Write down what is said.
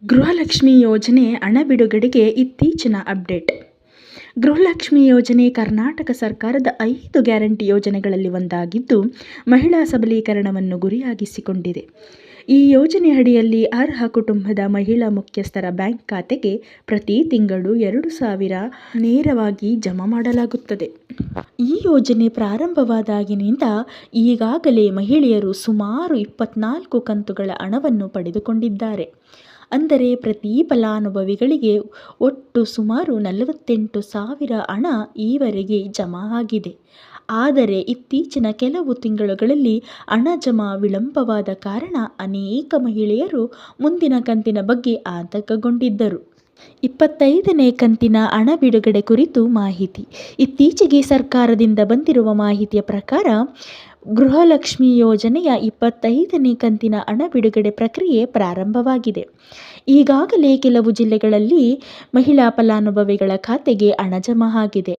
ಗೃಹಲಕ್ಷ್ಮಿ ಯೋಜನೆ ಹಣ ಬಿಡುಗಡೆಗೆ ಇತ್ತೀಚಿನ ಅಪ್ಡೇಟ್. ಗೃಹಲಕ್ಷ್ಮಿ ಯೋಜನೆ ಕರ್ನಾಟಕ ಸರ್ಕಾರದ 5 ಗ್ಯಾರಂಟಿ ಯೋಜನೆಗಳಲ್ಲಿ ಒಂದಾಗಿದ್ದು, ಮಹಿಳಾ ಸಬಲೀಕರಣವನ್ನು ಗುರಿಯಾಗಿಸಿಕೊಂಡಿದೆ. ಈ ಯೋಜನೆ ಅಡಿಯಲ್ಲಿ ಅರ್ಹ ಕುಟುಂಬದ ಮಹಿಳಾ ಮುಖ್ಯಸ್ಥರ ಬ್ಯಾಂಕ್ ಖಾತೆಗೆ ಪ್ರತಿ ತಿಂಗಳು 2,000 ನೇರವಾಗಿ ಜಮಾ ಮಾಡಲಾಗುತ್ತದೆ. ಈ ಯೋಜನೆ ಪ್ರಾರಂಭವಾದಾಗಿನಿಂದ ಈಗಾಗಲೇ ಮಹಿಳೆಯರು ಸುಮಾರು 24 ಕಂತುಗಳ ಹಣವನ್ನು ಪಡೆದುಕೊಂಡಿದ್ದಾರೆ. ಅಂದರೆ ಪ್ರತಿ ಫಲಾನುಭವಿಗಳಿಗೆ ಒಟ್ಟು ಸುಮಾರು 48,000 ಹಣ ಈವರೆಗೆ ಜಮಾ ಆಗಿದೆ. ಆದರೆ ಇತ್ತೀಚಿನ ಕೆಲವು ತಿಂಗಳುಗಳಲ್ಲಿ ಹಣ ಜಮಾ ವಿಳಂಬವಾದ ಕಾರಣ ಅನೇಕ ಮಹಿಳೆಯರು ಮುಂದಿನ ಕಂತಿನ ಬಗ್ಗೆ ಆತಂಕಗೊಂಡಿದ್ದರು. 25ನೇ ಕಂತಿನ ಹಣ ಬಿಡುಗಡೆ ಕುರಿತು ಮಾಹಿತಿ. ಇತ್ತೀಚೆಗೆ ಸರ್ಕಾರದಿಂದ ಬಂದಿರುವ ಮಾಹಿತಿಯ ಪ್ರಕಾರ ಗೃಹಲಕ್ಷ್ಮಿ ಯೋಜನೆಯ 25ನೇ ಕಂತಿನ ಹಣ ಬಿಡುಗಡೆ ಪ್ರಕ್ರಿಯೆ ಪ್ರಾರಂಭವಾಗಿದೆ. ಈಗಾಗಲೇ ಕೆಲವು ಜಿಲ್ಲೆಗಳಲ್ಲಿ ಮಹಿಳಾ ಫಲಾನುಭವಿಗಳ ಖಾತೆಗೆ ಹಣ ಜಮಾ ಆಗಿದೆ.